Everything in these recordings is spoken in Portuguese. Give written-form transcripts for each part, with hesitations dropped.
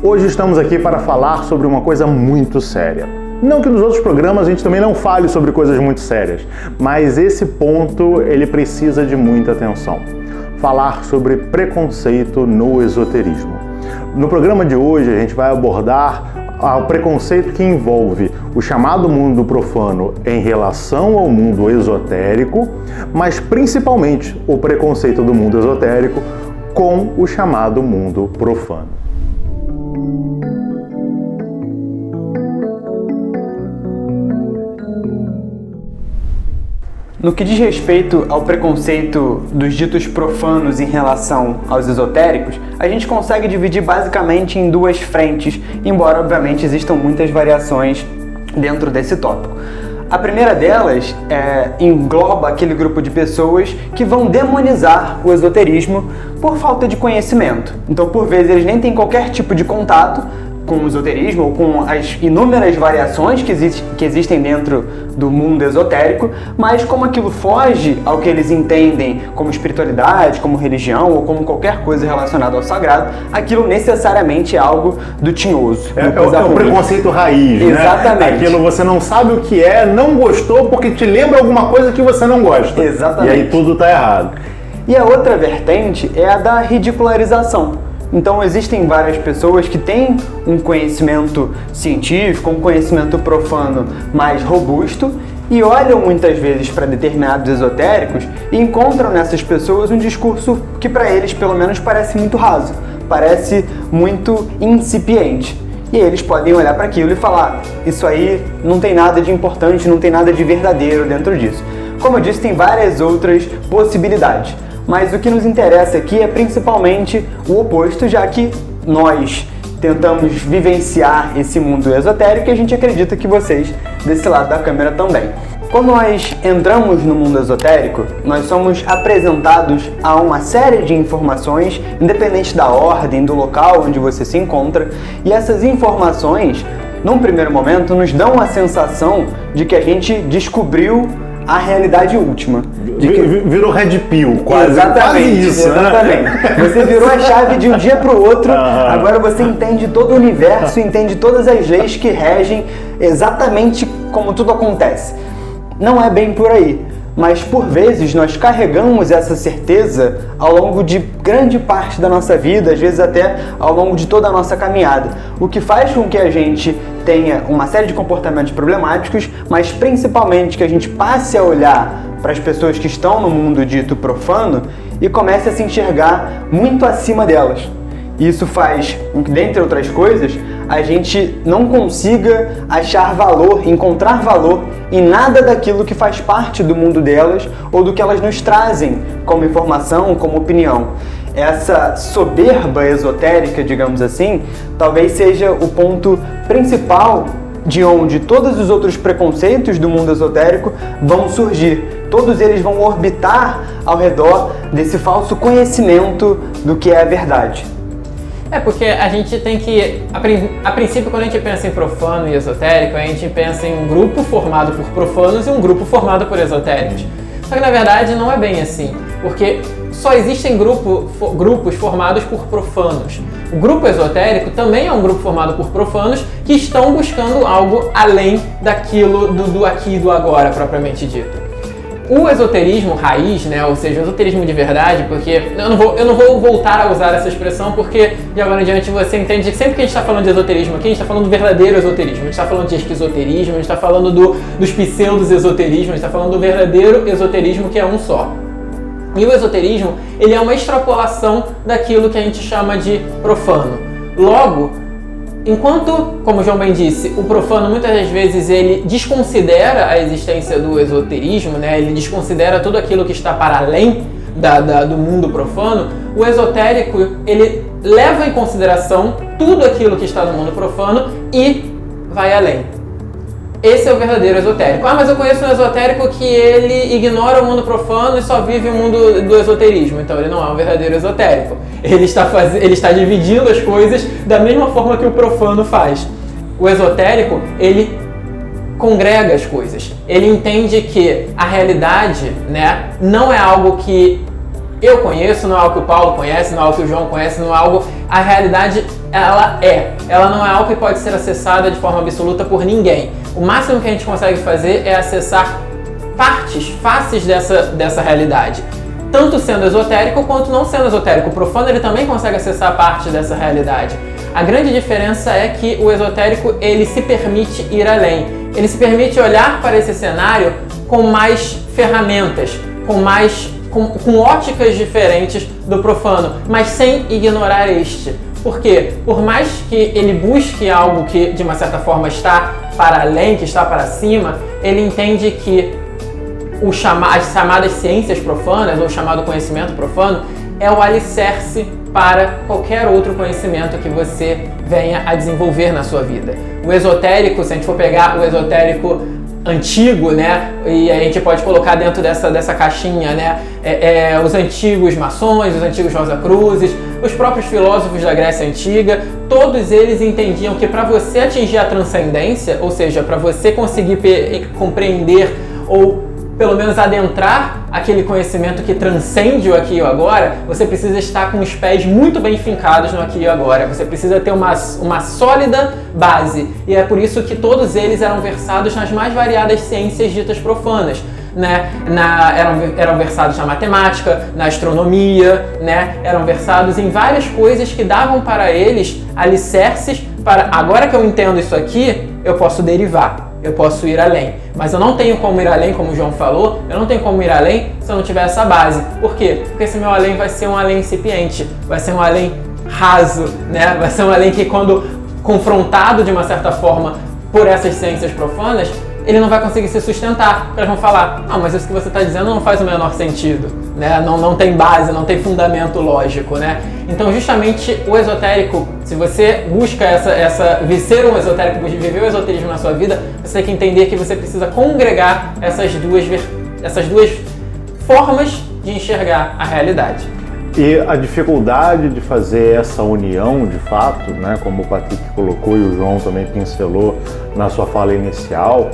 Hoje estamos aqui para falar sobre uma coisa muito séria. Não que nos outros programas a gente também não fale sobre coisas muito sérias, mas esse ponto ele precisa de muita atenção. Falar sobre preconceito no esoterismo. No programa de hoje a gente vai abordar o preconceito que envolve o chamado mundo profano em relação ao mundo esotérico, mas principalmente o preconceito do mundo esotérico com o chamado mundo profano. No que diz respeito ao preconceito dos ditos profanos em relação aos esotéricos, a gente consegue dividir basicamente em duas frentes, embora obviamente existam muitas variações dentro desse tópico. A primeira delas engloba aquele grupo de pessoas que vão demonizar o esoterismo por falta de conhecimento. Então, por vezes, eles nem têm qualquer tipo de contato com o esoterismo ou com as inúmeras variações que existem dentro do mundo esotérico, mas como aquilo foge ao que eles entendem como espiritualidade, como religião ou como qualquer coisa relacionada ao sagrado, aquilo necessariamente é algo do tinhoso. É um preconceito raiz, né? Exatamente. Aquilo você não sabe o que é, não gostou porque te lembra alguma coisa que você não gosta. Exatamente. E aí tudo está errado. E a outra vertente é a da ridicularização. Então existem várias pessoas que têm um conhecimento científico, um conhecimento profano mais robusto e olham muitas vezes para determinados esotéricos e encontram nessas pessoas um discurso que para eles pelo menos parece muito raso, parece muito incipiente. E eles podem olhar para aquilo e falar, isso aí não tem nada de importante, não tem nada de verdadeiro dentro disso. Como eu disse, tem várias outras possibilidades. Mas o que nos interessa aqui é principalmente o oposto, já que nós tentamos vivenciar esse mundo esotérico e a gente acredita que vocês desse lado da câmera também. Quando nós entramos no mundo esotérico, nós somos apresentados a uma série de informações, independente da ordem, do local onde você se encontra, e essas informações, num primeiro momento, nos dão a sensação de que a gente descobriu a realidade última. Virou Red Pill, quase. Exatamente, isso, exatamente. Né? Você virou a chave de um dia para o outro, agora você entende todo o universo, entende todas as leis que regem exatamente como tudo acontece. Não é bem por aí, mas por vezes nós carregamos essa certeza ao longo de grande parte da nossa vida, às vezes até ao longo de toda a nossa caminhada, o que faz com que a gente tenha uma série de comportamentos problemáticos, mas principalmente que a gente passe a olhar para as pessoas que estão no mundo dito profano e comece a se enxergar muito acima delas. Isso faz com que, dentre outras coisas, a gente não consiga achar valor, encontrar valor em nada daquilo que faz parte do mundo delas ou do que elas nos trazem como informação, como opinião. Essa soberba esotérica, digamos assim, talvez seja o ponto principal de onde todos os outros preconceitos do mundo esotérico vão surgir. Todos eles vão orbitar ao redor desse falso conhecimento do que é a verdade. É porque a gente tem que, a princípio, quando a gente pensa em profano e esotérico, a gente pensa em um grupo formado por profanos e um grupo formado por esotéricos. Só que na verdade não é bem assim, porque só existem grupos formados por profanos. O grupo esotérico também é um grupo formado por profanos que estão buscando algo além daquilo do aqui e do agora, propriamente dito. O esoterismo raiz, né, ou seja, o esoterismo de verdade, porque eu não vou voltar a usar essa expressão, porque de agora em diante você entende que sempre que a gente está falando de esoterismo aqui, a gente está falando do verdadeiro esoterismo, a gente está falando de esquizoterismo, a gente está falando dos pseudos esoterismos, a gente está falando do verdadeiro esoterismo, que é um só. E o esoterismo, ele é uma extrapolação daquilo que a gente chama de profano. Logo, enquanto, como o João bem disse, o profano muitas das vezes ele desconsidera a existência do esoterismo, né? Ele desconsidera tudo aquilo que está para além do mundo profano, o esotérico ele leva em consideração tudo aquilo que está no mundo profano e vai além. Esse é o verdadeiro esotérico. Ah, mas eu conheço um esotérico que ele ignora o mundo profano e só vive o mundo do esoterismo. Então ele não é um verdadeiro esotérico. Ele está dividindo as coisas da mesma forma que o profano faz. O esotérico, ele congrega as coisas. Ele entende que a realidade, né, não é algo que eu conheço, não é algo que o Paulo conhece, não é algo que o João conhece, não é algo... A realidade, ela não é algo que pode ser acessada de forma absoluta por ninguém. O máximo que a gente consegue fazer é acessar faces dessa realidade. Tanto sendo esotérico quanto não sendo esotérico. O profano ele também consegue acessar parte dessa realidade. A grande diferença é que o esotérico ele se permite ir além. Ele se permite olhar para esse cenário com mais ferramentas, com óticas diferentes do profano, mas sem ignorar este. Por quê? Por mais que ele busque algo que de uma certa forma está para além, que está para cima, ele entende que as chamadas ciências profanas, ou chamado conhecimento profano, é o alicerce para qualquer outro conhecimento que você venha a desenvolver na sua vida. O esotérico, se a gente for pegar o esotérico antigo, né, e a gente pode colocar dentro dessa caixinha, né, os antigos maçons, os antigos Rosacruzes, os próprios filósofos da Grécia Antiga, todos eles entendiam que para você atingir a transcendência, ou seja, para você conseguir compreender ou pelo menos adentrar aquele conhecimento que transcende o aqui e o agora, você precisa estar com os pés muito bem fincados no aqui e agora. Você precisa ter uma sólida base. E é por isso que todos eles eram versados nas mais variadas ciências ditas profanas. Né? Eram versados na matemática, na astronomia, né? Eram versados em várias coisas que davam para eles alicerces para, agora que eu entendo isso aqui, eu posso derivar. Eu posso ir além, mas eu não tenho como ir além, como o João falou, eu não tenho como ir além se eu não tiver essa base. Por quê? Porque esse meu além vai ser um além incipiente, vai ser um além raso, né? Vai ser um além que quando confrontado de uma certa forma por essas ciências profanas, ele não vai conseguir se sustentar, porque eles vão falar, não, mas isso que você está dizendo não faz o menor sentido, né? Não tem base, não tem fundamento lógico, né? Então justamente o esotérico, se você busca ser um esotérico, viver o esoterismo na sua vida, você tem que entender que você precisa congregar essas duas formas de enxergar a realidade. E a dificuldade de fazer essa união, de fato, né, como o Patrick colocou e o João também pincelou na sua fala inicial,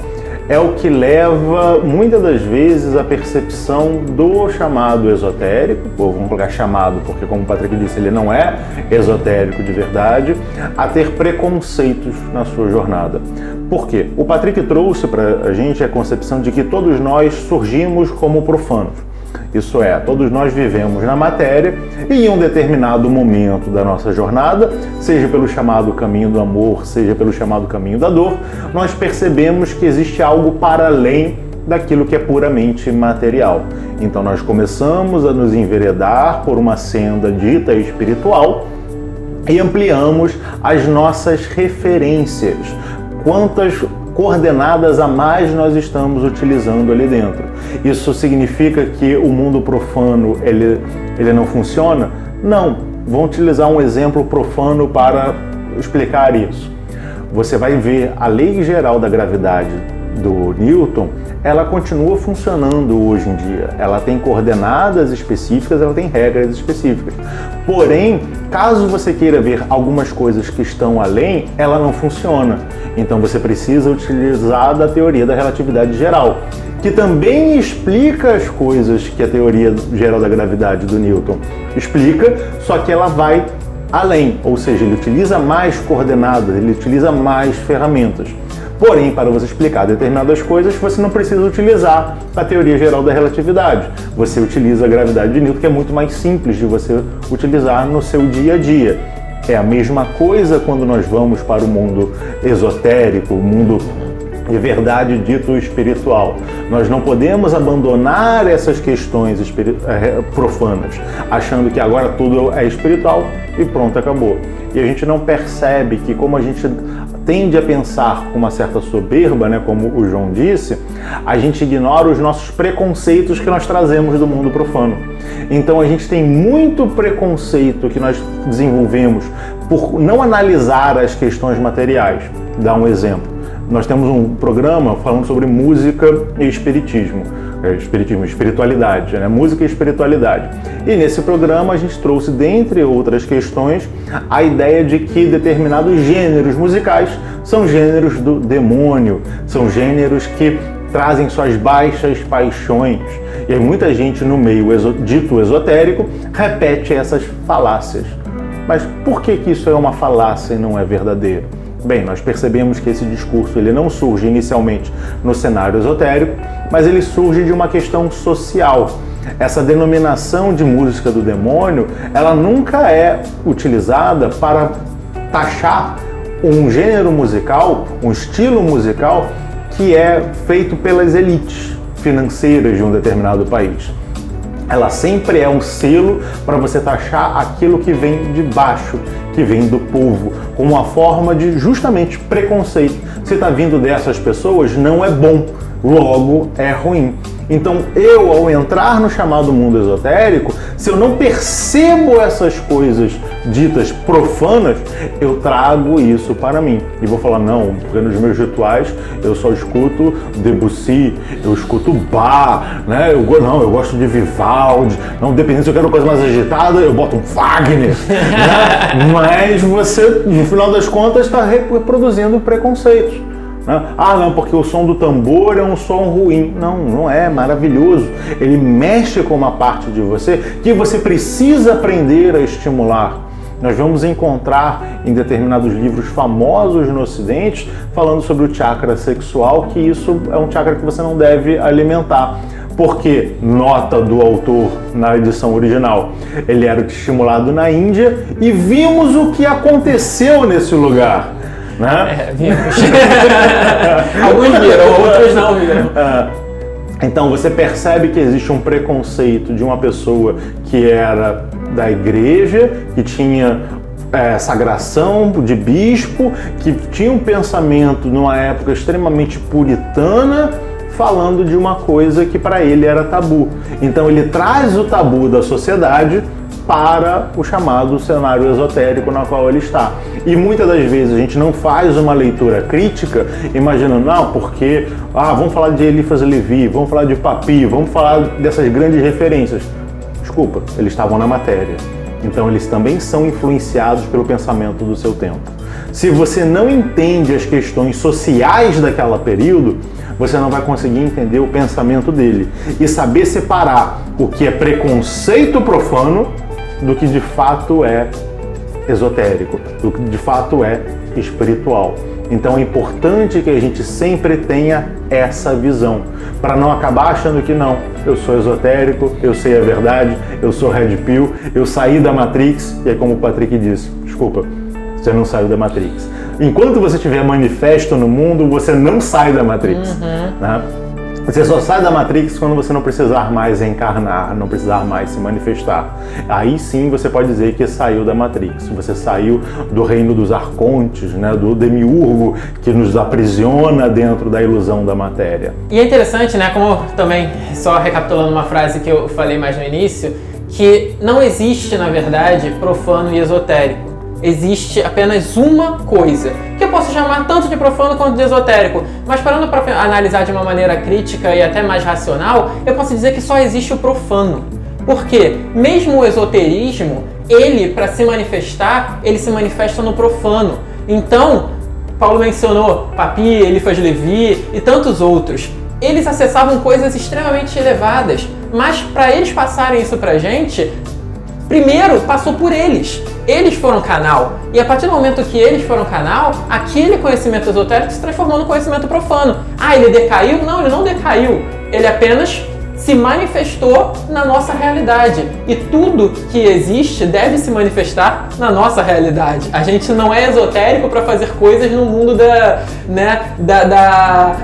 é o que leva, muitas das vezes, à percepção do chamado esotérico, ou vamos colocar chamado, porque como o Patrick disse, ele não é esotérico de verdade, a ter preconceitos na sua jornada. Por quê? O Patrick trouxe para a gente a concepção de que todos nós surgimos como profanos. Isso é, todos nós vivemos na matéria e em um determinado momento da nossa jornada, seja pelo chamado caminho do amor, seja pelo chamado caminho da dor, nós percebemos que existe algo para além daquilo que é puramente material. Então nós começamos a nos enveredar por uma senda dita espiritual e ampliamos as nossas referências. Quantas coordenadas a mais nós estamos utilizando ali dentro. Isso significa que o mundo profano ele não funciona? Não. Vou utilizar um exemplo profano para explicar isso. Você vai ver a lei geral da gravidade do Newton, ela continua funcionando hoje em dia. Ela tem coordenadas específicas, ela tem regras específicas. Porém, caso você queira ver algumas coisas que estão além, ela não funciona. Então você precisa utilizar da teoria da relatividade geral, que também explica as coisas que a teoria geral da gravidade do Newton explica, só que ela vai além, ou seja, ele utiliza mais coordenadas, ele utiliza mais ferramentas. Porém, para você explicar determinadas coisas, você não precisa utilizar a teoria geral da relatividade. Você utiliza a gravidade de Newton, que é muito mais simples de você utilizar no seu dia a dia. É a mesma coisa quando nós vamos para o mundo esotérico, o mundo de verdade dito espiritual. Nós não podemos abandonar essas questões profanas, achando que agora tudo é espiritual e pronto, acabou. E a gente não percebe que, como a gente tende a pensar com uma certa soberba, né, como o João disse, a gente ignora os nossos preconceitos que nós trazemos do mundo profano. Então a gente tem muito preconceito que nós desenvolvemos por não analisar as questões materiais. Dá um exemplo. Nós temos um programa falando sobre música e espiritismo, espiritualidade, né? Música e espiritualidade. E nesse programa a gente trouxe, dentre outras questões, a ideia de que determinados gêneros musicais são gêneros do demônio, são gêneros que trazem suas baixas paixões. E aí muita gente no meio dito esotérico repete essas falácias. Mas por que isso é uma falácia e não é verdadeiro? Bem, nós percebemos que esse discurso ele não surge inicialmente no cenário esotérico, mas ele surge de uma questão social. Essa denominação de música do demônio, ela nunca é utilizada para taxar um gênero musical, um estilo musical que é feito pelas elites financeiras de um determinado país. Ela sempre é um selo para você taxar aquilo que vem de baixo, que vem do povo, como uma forma de justamente preconceito. Se está vindo dessas pessoas, não é bom, logo é ruim. Então eu, ao entrar no chamado mundo esotérico, se eu não percebo essas coisas ditas profanas, eu trago isso para mim. E vou falar, não, porque nos meus rituais eu só escuto Debussy, eu escuto Bach, né? Eu gosto de Vivaldi, não, dependendo se eu quero coisa mais agitada, eu boto um Wagner, né? Mas você, no final das contas, está reproduzindo preconceitos. Ah, não, porque o som do tambor é um som ruim. Não é, maravilhoso. Ele mexe com uma parte de você que você precisa aprender a estimular. Nós vamos encontrar em determinados livros famosos no Ocidente falando sobre o chakra sexual, que isso é um chakra que você não deve alimentar. Porque, nota do autor na edição original, ele era estimulado na Índia e vimos o que aconteceu nesse lugar. Né? Vimos. Alguns viram, outros não viram. Então você percebe que existe um preconceito de uma pessoa que era da igreja, que tinha sagração de bispo, que tinha um pensamento numa época extremamente puritana, falando de uma coisa que para ele era tabu. Então ele traz o tabu da sociedade para o chamado cenário esotérico na qual ele está. E muitas das vezes a gente não faz uma leitura crítica imaginando, não, porque vamos falar de Eliphas Levi, vamos falar de Papi, vamos falar dessas grandes referências. Desculpa, eles estavam na matéria. Então eles também são influenciados pelo pensamento do seu tempo. Se você não entende as questões sociais daquele período, você não vai conseguir entender o pensamento dele e saber separar o que é preconceito profano do que de fato é esotérico, do que de fato é espiritual. Então é importante que a gente sempre tenha essa visão, para não acabar achando que não, eu sou esotérico, eu sei a verdade, eu sou Red Pill, eu saí da Matrix, e é como o Patrick disse, desculpa, você não saiu da Matrix. Enquanto você estiver manifesto no mundo, você não sai da Matrix. Né? Você só sai da Matrix quando você não precisar mais encarnar, não precisar mais se manifestar. Aí sim você pode dizer que saiu da Matrix. Você saiu do reino dos arcontes, né, do demiurgo que nos aprisiona dentro da ilusão da matéria. E é interessante, né, como também, só recapitulando uma frase que eu falei mais no início, que não existe, na verdade, profano e esotérico. Existe apenas uma coisa, que eu posso chamar tanto de profano quanto de esotérico, mas parando para analisar de uma maneira crítica e até mais racional, eu posso dizer que só existe o profano. Porque mesmo o esoterismo, ele, para se manifestar, ele se manifesta no profano. Então, Paulo mencionou Papi, Eliphas Levi e tantos outros. Eles acessavam coisas extremamente elevadas, mas para eles passarem isso pra gente, primeiro passou por eles. Eles foram canal. E a partir do momento que eles foram canal, aquele conhecimento esotérico se transformou no conhecimento profano. Ele decaiu? Não, ele não decaiu. Ele apenas se manifestou na nossa realidade. E tudo que existe deve se manifestar na nossa realidade. A gente não é esotérico para fazer coisas no mundo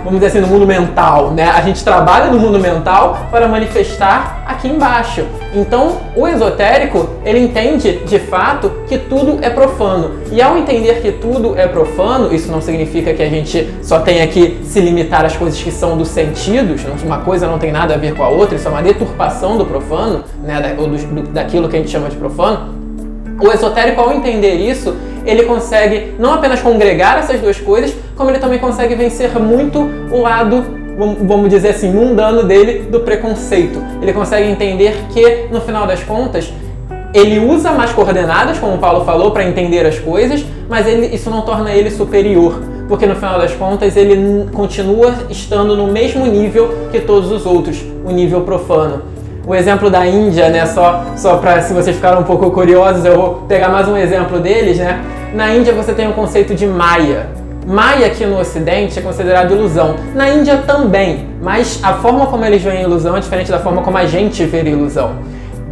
vamos dizer assim, no mundo mental, né? A gente trabalha no mundo mental para manifestar aqui embaixo. Então, o esotérico, ele entende, de fato, que tudo é profano. E ao entender que tudo é profano, isso não significa que a gente só tenha que se limitar às coisas que são dos sentidos, uma coisa não tem nada a ver com a outra, isso é uma deturpação do profano, né, daquilo que a gente chama de profano. O esotérico, ao entender isso, ele consegue não apenas congregar essas duas coisas, como ele também consegue vencer muito o lado, vamos dizer assim, mundano dele, do preconceito. Ele consegue entender que, no final das contas, ele usa mais coordenadas, como o Paulo falou, para entender as coisas, mas isso não torna ele superior. porque no final das contas ele continua estando no mesmo nível que todos os outros, o nível profano. O exemplo da Índia, né, só para, se vocês ficaram um pouco curiosos, eu vou pegar mais um exemplo deles, né? Na Índia você tem o conceito de Maya. Maya aqui no Ocidente é considerado ilusão. Na Índia também, mas a forma como eles veem ilusão é diferente da forma como a gente vê ilusão.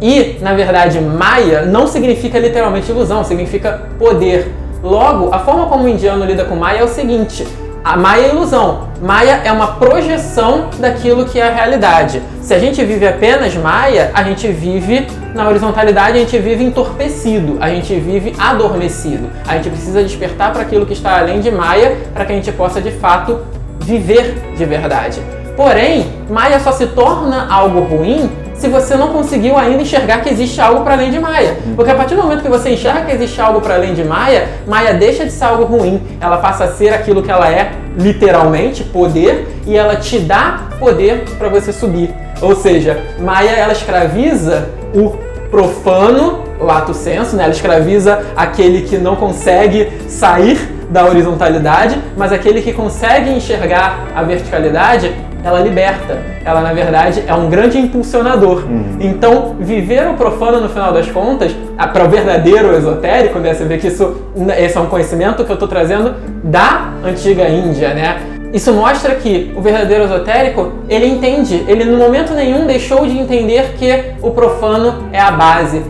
E, na verdade, Maya não significa literalmente ilusão, significa poder. Logo, a forma como o indiano lida com Maya é o seguinte: a Maya é ilusão. Maya é uma projeção daquilo que é a realidade. Se a gente vive apenas Maya, a gente vive na horizontalidade, a gente vive entorpecido, a gente vive adormecido. A gente precisa despertar para aquilo que está além de Maya, para que a gente possa, de fato, viver de verdade. Porém, Maya só se torna algo ruim se você não conseguiu ainda enxergar que existe algo para além de Maya. Porque a partir do momento que você enxerga que existe algo para além de Maya, Maya deixa de ser algo ruim. Ela passa a ser aquilo que ela é, literalmente, poder, e ela te dá poder para você subir. Ou seja, Maya, ela escraviza o profano, lato sensu, né? Ela escraviza aquele que não consegue sair da horizontalidade, mas aquele que consegue enxergar a verticalidade, ela liberta. Ela, na verdade, é um grande impulsionador. Então, viver o profano, no final das contas, para o verdadeiro esotérico, né? Você vê que esse é um conhecimento que eu estou trazendo da antiga Índia, né? Isso mostra que o verdadeiro esotérico, ele entende, ele no momento nenhum deixou de entender que o profano é a base,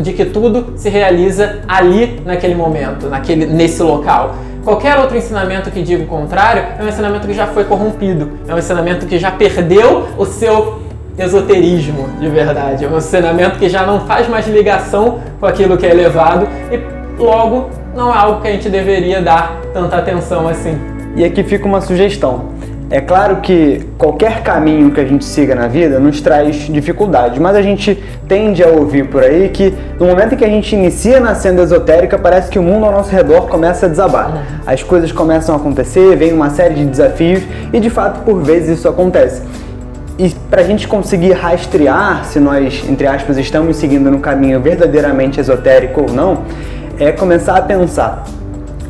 de que tudo se realiza ali, naquele momento, nesse local. Qualquer outro ensinamento que diga o contrário é um ensinamento que já foi corrompido, é um ensinamento que já perdeu o seu esoterismo de verdade, é um ensinamento que já não faz mais ligação com aquilo que é elevado e logo não é algo que a gente deveria dar tanta atenção assim. E aqui fica uma sugestão. É claro que qualquer caminho que a gente siga na vida nos traz dificuldades, mas a gente tende a ouvir por aí que no momento em que a gente inicia na senda esotérica, parece que o mundo ao nosso redor começa a desabar. As coisas começam a acontecer, vem uma série de desafios e de fato por vezes isso acontece. E para a gente conseguir rastrear se nós, entre aspas, estamos seguindo no caminho verdadeiramente esotérico ou não, é começar a pensar: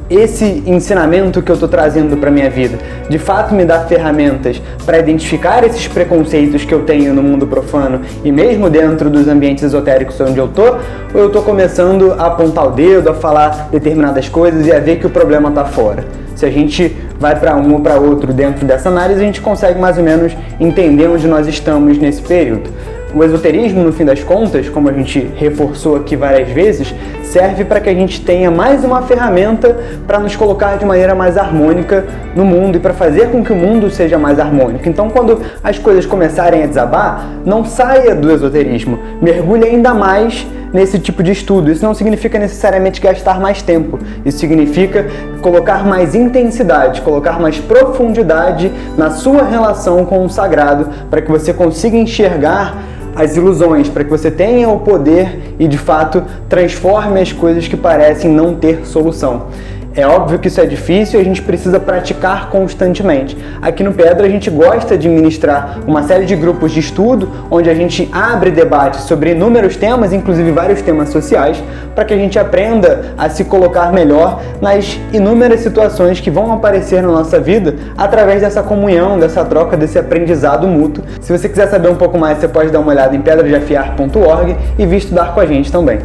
esse ensinamento que eu estou trazendo para minha vida, de fato me dá ferramentas para identificar esses preconceitos que eu tenho no mundo profano e mesmo dentro dos ambientes esotéricos onde eu estou, ou eu estou começando a apontar o dedo, a falar determinadas coisas e a ver que o problema está fora? Se a gente vai para um ou para outro dentro dessa análise, a gente consegue mais ou menos entender onde nós estamos nesse período. O esoterismo, no fim das contas, como a gente reforçou aqui várias vezes, serve para que a gente tenha mais uma ferramenta para nos colocar de maneira mais harmônica no mundo e para fazer com que o mundo seja mais harmônico. Então, quando as coisas começarem a desabar, não saia do esoterismo, mergulhe ainda mais nesse tipo de estudo. Isso não significa necessariamente gastar mais tempo, isso significa colocar mais intensidade, colocar mais profundidade na sua relação com o sagrado, para que você consiga enxergar as ilusões, para que você tenha o poder e de fato transforme as coisas que parecem não ter solução. É óbvio que isso é difícil e a gente precisa praticar constantemente. Aqui no Pedra a gente gosta de ministrar uma série de grupos de estudo onde a gente abre debates sobre inúmeros temas, inclusive vários temas sociais, para que a gente aprenda a se colocar melhor nas inúmeras situações que vão aparecer na nossa vida através dessa comunhão, dessa troca, desse aprendizado mútuo. Se você quiser saber um pouco mais, você pode dar uma olhada em pedradeafiar.org e vir estudar com a gente também.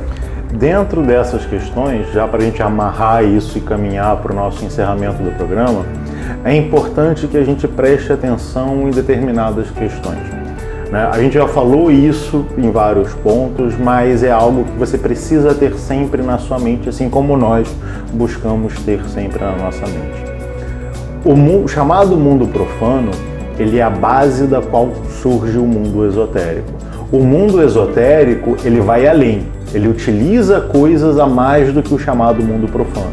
Dentro dessas questões, já para a gente amarrar isso e caminhar para o nosso encerramento do programa, é importante que a gente preste atenção em determinadas questões. A gente já falou isso em vários pontos, mas é algo que você precisa ter sempre na sua mente, assim como nós buscamos ter sempre na nossa mente. O chamado mundo profano, ele é a base da qual surge o mundo esotérico. O mundo esotérico, ele vai além. Ele utiliza coisas a mais do que o chamado mundo profano.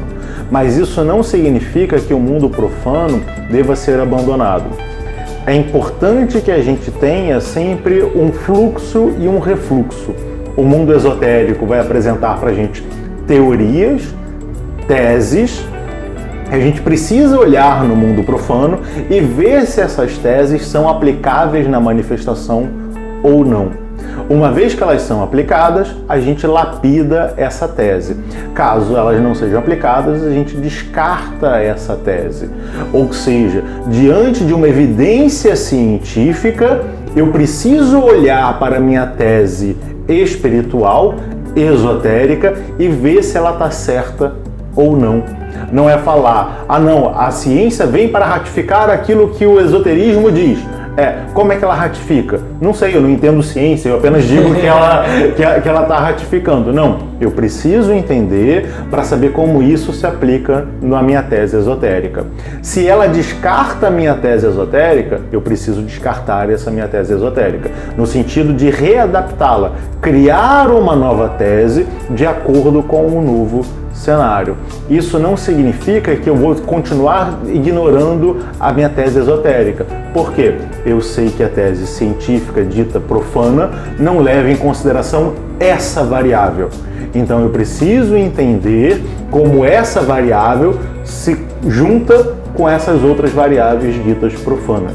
Mas isso não significa que o mundo profano deva ser abandonado. É importante que a gente tenha sempre um fluxo e um refluxo. O mundo esotérico vai apresentar para a gente teorias, teses. A gente precisa olhar no mundo profano e ver se essas teses são aplicáveis na manifestação ou não. Uma vez que elas são aplicadas, a gente lapida essa tese. Caso elas não sejam aplicadas, a gente descarta essa tese. Ou seja, diante de uma evidência científica, eu preciso olhar para a minha tese espiritual, esotérica, e ver se ela está certa ou não. Não é falar, não, a ciência vem para ratificar aquilo que o esoterismo diz. Como é que ela ratifica? Não sei, eu não entendo ciência, eu apenas digo que ela está ratificando. Não, eu preciso entender para saber como isso se aplica na minha tese esotérica. Se ela descarta a minha tese esotérica, eu preciso descartar essa minha tese esotérica, no sentido de readaptá-la, criar uma nova tese de acordo com um novo cenário. Isso não significa que eu vou continuar ignorando a minha tese esotérica. Por quê? Eu sei que a tese científica dita profana não leva em consideração essa variável. Então eu preciso entender como essa variável se junta com essas outras variáveis ditas profanas.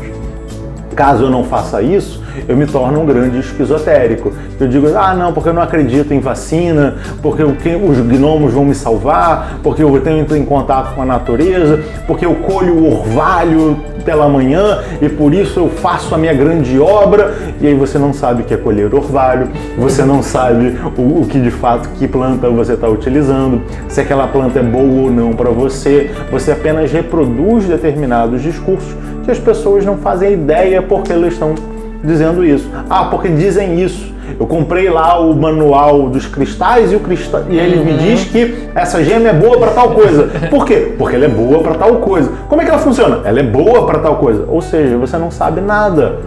Caso eu não faça isso, eu me torno um grande esquizotérico. Eu digo, não, porque eu não acredito em vacina, porque os gnomos vão me salvar, porque eu tenho em contato com a natureza, porque eu colho o orvalho pela manhã e por isso eu faço a minha grande obra. E aí você não sabe o que é colher orvalho, você não sabe o que de fato, que planta você está utilizando, se aquela planta é boa ou não para você. Você apenas reproduz determinados discursos que as pessoas não fazem ideia porque elas estão dizendo isso. Porque dizem isso. Eu comprei lá o manual dos cristais e ele me diz que essa gema é boa para tal coisa. Por quê? Porque ela é boa para tal coisa. Como é que ela funciona? Ela é boa para tal coisa. Ou seja, você não sabe nada.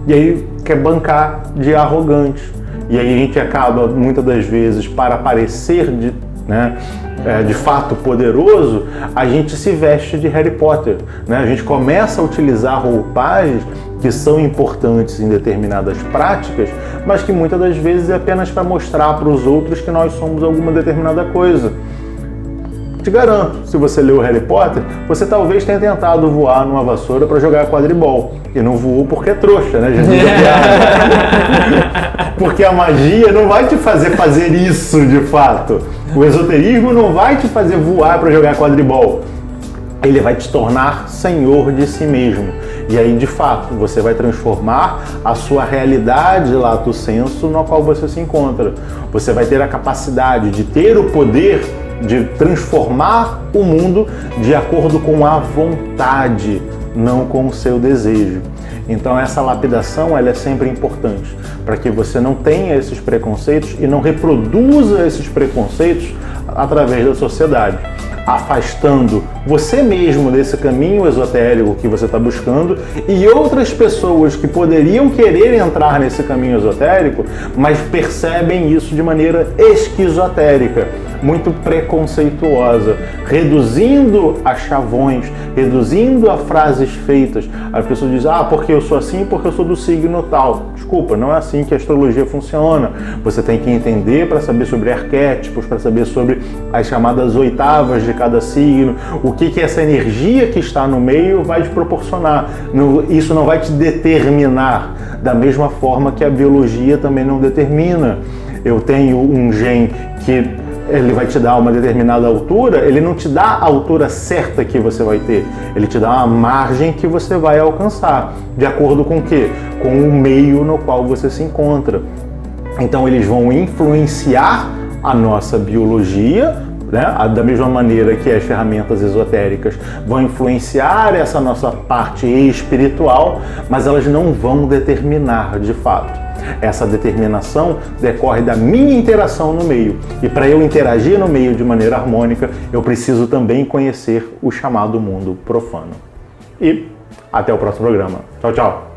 E aí quer bancar de arrogante. E aí a gente acaba, muitas das vezes, para parecer de fato poderoso, a gente se veste de Harry Potter, A gente começa a utilizar roupagens que são importantes em determinadas práticas, mas que muitas das vezes é apenas para mostrar para os outros que nós somos alguma determinada coisa. Te garanto, se você leu Harry Potter, você talvez tenha tentado voar numa vassoura para jogar quadribol. E não voou porque é trouxa, Porque a magia não vai te fazer isso de fato. O esoterismo não vai te fazer voar para jogar quadribol. Ele vai te tornar senhor de si mesmo. E aí, de fato, você vai transformar a sua realidade lato sensu na qual você se encontra. Você vai ter a capacidade de ter o poder de transformar o mundo de acordo com a vontade, não com o seu desejo. Então essa lapidação ela é sempre importante, para que você não tenha esses preconceitos e não reproduza esses preconceitos através da sociedade, afastando você mesmo desse caminho esotérico que você está buscando e outras pessoas que poderiam querer entrar nesse caminho esotérico, mas percebem isso de maneira esquizotérica, muito preconceituosa, reduzindo a chavões, reduzindo a frases feitas. As pessoas dizem, porque eu sou assim, porque eu sou do signo tal. Desculpa, não é assim que a astrologia funciona. Você tem que entender para saber sobre arquétipos, para saber sobre as chamadas oitavas de cada signo, o que essa energia que está no meio vai te proporcionar. Isso não vai te determinar, da mesma forma que a biologia também não determina. Eu tenho um gene que ele vai te dar uma determinada altura, ele não te dá a altura certa que você vai ter, ele te dá uma margem que você vai alcançar, de acordo com o quê? Com o meio no qual você se encontra. Então eles vão influenciar a nossa biologia, da mesma maneira que as ferramentas esotéricas vão influenciar essa nossa parte espiritual, mas elas não vão determinar de fato. Essa determinação decorre da minha interação no meio. E para eu interagir no meio de maneira harmônica, eu preciso também conhecer o chamado mundo profano. E até o próximo programa. Tchau, tchau!